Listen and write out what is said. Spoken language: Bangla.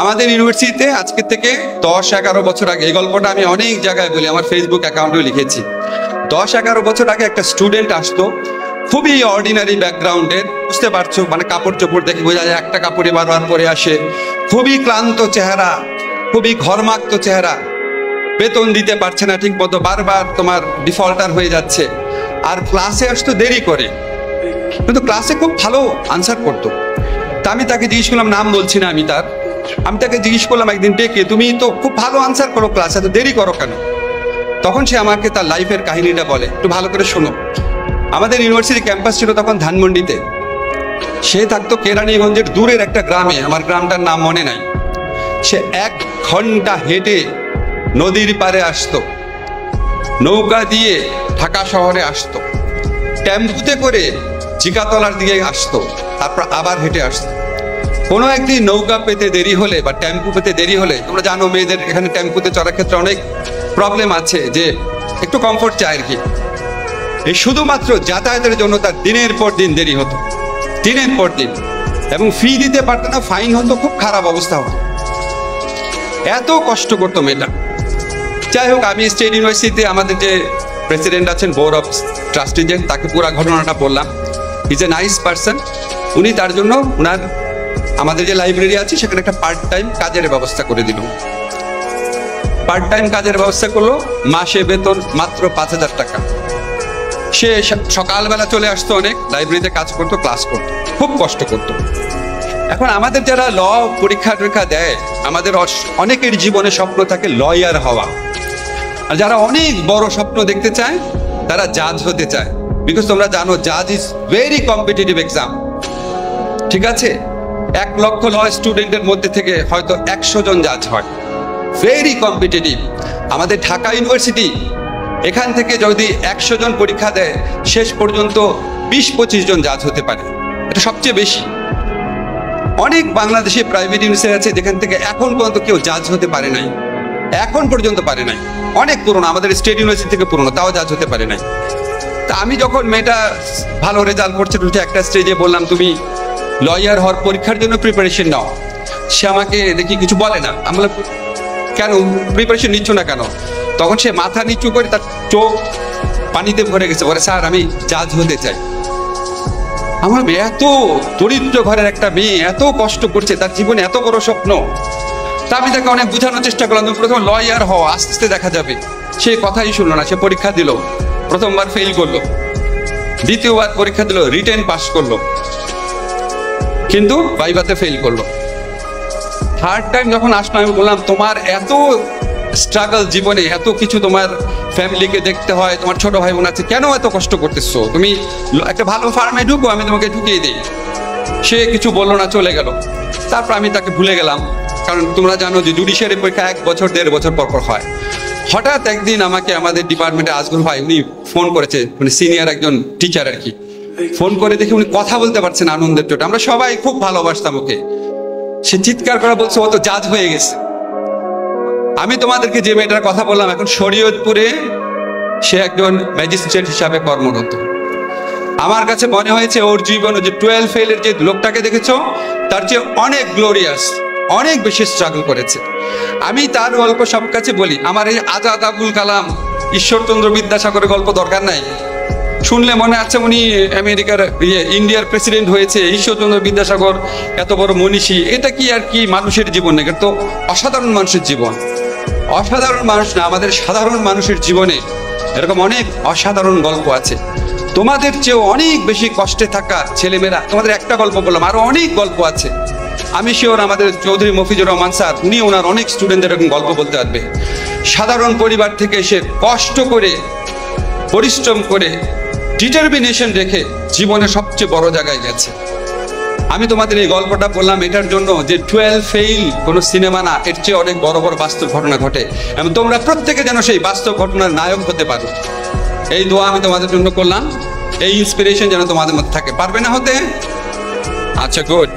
আমাদের ইউনিভার্সিটিতে আজকে থেকে 10-11 বছর আগে, এই গল্পটা আমি অনেক জায়গায় বলি, আমার ফেসবুক অ্যাকাউন্টেও লিখেছি। 10-11 বছর আগে একটা স্টুডেন্ট আসতো, খুবই অর্ডিনারি ব্যাকগ্রাউন্ডের, বুঝতে পারছো, মানে কাপড় চোপড় দেখে বোঝা যায় একটা কাপড়ে বারবার পরে আসে, খুবই ক্লান্ত চেহারা, খুবই ঘর্মাক্ত চেহারা, বেতন দিতে পারছে না ঠিক মতো, বারবার তোমার ডিফল্টার হয়ে যাচ্ছে, আর ক্লাসে আসতো দেরি করে, কিন্তু ক্লাসে খুব ভালো আনসার করতো। তা আমি তাকে জিজ্ঞেস করলাম, নাম বলছি না আমি তাকে জিজ্ঞেস করলাম একদিন ডেকে, তুমি তো খুব ভালো আনসার করো ক্লাসে, এত দেরি করো কেন? তখন সে আমাকে তার লাইফের কাহিনীটা বলে, একটু ভালো করে শোনো। আমাদের ইউনিভার্সিটি ক্যাম্পাস ছিল তখন ধানমন্ডিতে, সে থাকতো কেরানীগঞ্জের দূরের একটা গ্রামে, আমার গ্রামটার নাম মনে নাই। সে 1 ঘন্টা হেঁটে নদীর পাড়ে আসতো, নৌকা দিয়ে ঢাকা শহরে আসতো, টেম্পুতে করে জিকাতলার দিকে আসতো, তারপর আবার হেঁটে আসতো। কোনো একদিন নৌকা পেতে দেরি হলে বা টেম্পু পেতে দেরি হলে, তোমরা জানো মেয়েদের এখানে টেম্পুতে চড়ার ক্ষেত্রে অনেক প্রবলেম আছে, যে একটু কমফোর্ট চায় আর কি। এই শুধুমাত্র যাতায়াতের জন্য তার দিনের পর দিন দেরি হতো, দিনের পর দিন, এবং ফি দিতে পারতো না, ফাইন হতো, খুব খারাপ অবস্থা হতো, এত কষ্ট করতো মেয়েটা। যাই হোক, আমি স্টেট ইউনিভার্সিটিতে আমাদের যে প্রেসিডেন্ট আছেন, বোর্ড অফ ট্রাস্টিজেন, তাকে পুরো ঘটনাটা বললাম। Is a nice person. উনি তার জন্য ওনার আমাদের যে লাইব্রেরি আছে সেখানে একটা পার্ট টাইম কাজের ব্যবস্থা করে দিল। পার্ট টাইম কাজের ব্যবস্থা করলো, মাসে বেতন মাত্র 5000 টাকা। সে সকালবেলা চলে আসতো, অনেক লাইব্রেরিতে কাজ করতো, ক্লাস করতো, খুব কষ্ট করতো। এখন আমাদের যারা ল পরীক্ষা টরীক্ষা দেয়, আমাদের অনেকের জীবনে স্বপ্ন থাকে লয়ার হওয়া, আর যারা অনেক বড় স্বপ্ন দেখতে চায় তারা জাজ হতে চায়। বিকজ তোমরা জানো জাজ ইজ ভেরি কম্পিটিটিভ এক্সাম, ঠিক আছে? 1 লক্ষ ল স্টুডেন্টের মধ্যে থেকে হয়তো 100 জন জাজ হয়, ভেরি কম্পিটিটিভ। আমাদের ঢাকা ইউনিভার্সিটি, এখান থেকে যদি 100 জন পরীক্ষা দেয়, শেষ পর্যন্ত 20-25 জন জাজ হতে পারে, এটা সবচেয়ে বেশি। অনেক বাংলাদেশে প্রাইভেট ইউনিভার্সিটি আছে যেখান থেকে এখন পর্যন্ত কেউ জাজ হতে পারে নাই, এখন পর্যন্ত পারে নাই। অনেক পুরনো, আমাদের স্টেট ইউনিভার্সিটি থেকে পুরনো, তাও জাজ হতে পারে নাই। তা আমি যখন মেয়েটা ভালো রেজাল্ট করছে, একটা স্টেজে বললাম, তুমি লয়ার হওয়ার পরীক্ষার জন্য প্রিপারেশন নাও। সে আমাকে দেখি কিছু বলে না। আমি বললাম, কেন প্রিপারেশন নিচ্ছ না কেন? তখন সে মাথা নিচু করে তার চোখ পানিতে ভরে গেছে, বলে, স্যার আমি জাজ হতে চাই। আমার এত দরিদ্র ঘরের একটা মেয়ে এত কষ্ট করছে, তার জীবনে এত বড় স্বপ্ন। তা আমি তাকে অনেক বোঝানোর চেষ্টা করলাম, তুমি প্রথমে লয়ার হও, আস্তে আস্তে দেখা যাবে। সে কথাই শুনলো না, সে পরীক্ষা দিল, প্রথমবার ফেল করলো, দ্বিতীয়বার পরীক্ষা দিল, রিটেন পাস করলো, কিন্তু ভাইভাতে ফেল করলো। থার্ড টাইম যখন আসলো, আমি বললাম, তোমার এত স্ট্রাগল জীবনে, এত কিছু, তোমার ফ্যামিলিকে দেখতে হয়, তোমার ছোট ভাই বোন আছে, কেন এত কষ্ট করতেছো? তুমি একটা ভালো ফার্মে ঢুকো, আমি তোমাকে ঢুকিয়ে দিই। সে কিছু বললো না, চলে গেল। তারপর আমি তাকে ভুলে গেলাম, কারণ তোমরা জানো যে জুডিশিয়ারি পরীক্ষা 1 বছর 1.5 বছর পর হয়। হঠাৎ একদিন আমাকে আমাদের ডিপার্টমেন্টে আজগর ভাই, উনি ফোন করেছে, মানে সিনিয়র একজন টিচার আর কি, ফোন করে দেখি উনি কথা বলতে পারছেন আনন্দের চোটে। আমরা সবাই খুব ভালোবাসতাম ওকে। সে চিৎকার করে বলছে, ও তো জাজ হয়ে গেছে। আমি তোমাদেরকে যে মেয়েটার কথা বললাম, এখন শরীয়তপুরে সে একজন ম্যাজিস্ট্রেট হিসাবে কর্মরত। আমার কাছে মনে হয়েছে ওর জীবনে যে 12 ফেলের যে লোকটাকে দেখেছো, তার চেয়ে অনেক গ্লোরিয়াস, অনেক বেশি স্ট্রাগল করেছে। আমি তার গল্প সব কাছে বলি। আমার এই আজাদ আবুল কালাম, ঈশ্বরচন্দ্র বিদ্যাসাগরের গল্প দরকার নাই, শুনলে মনে আছে উনি আমেরিকার ইন্ডিয়ার প্রেসিডেন্ট হয়েছে, ঈশ্বরচন্দ্র বিদ্যাসাগর এত বড় মনীষী। এটা কি আর কি মানুষের জীবন? এটা তো অসাধারণ মানুষের জীবন। অসাধারণ মানুষ না, আমাদের সাধারণ মানুষের জীবনে এরকম অনেক অসাধারণ গল্প আছে। তোমাদের চেয়েও অনেক বেশি কষ্টে থাকা ছেলেমেয়েরা, তোমাদের একটা গল্প বললাম, আরো অনেক গল্প আছে। আমি শিওর আমাদের চৌধুরী মফিজুর রহমান স্যার, উনি ওনার অনেক স্টুডেন্টদের এরকম গল্প বলতে পারবে। সাধারণ পরিবার থেকে এসে কষ্ট করে, পরিশ্রম করে, ডিটারমিনেশন রেখে জীবনে সবচেয়ে বড় জায়গায় গেছে। আমি তোমাদের এই গল্পটা বললাম এটার জন্য যে 12 ফেইল কোনো সিনেমা না, এর চেয়ে অনেক বড় বড় বাস্তব ঘটনা ঘটে, এবং তোমরা প্রত্যেকে যেন সেই বাস্তব ঘটনার নায়ক হতে পারো। এই দোয়া আমি তোমাদের জন্য করলাম, এই ইন্সপিরেশন যেন তোমাদের মধ্যে থাকে। পারবে না হতে? আচ্ছা, গুড।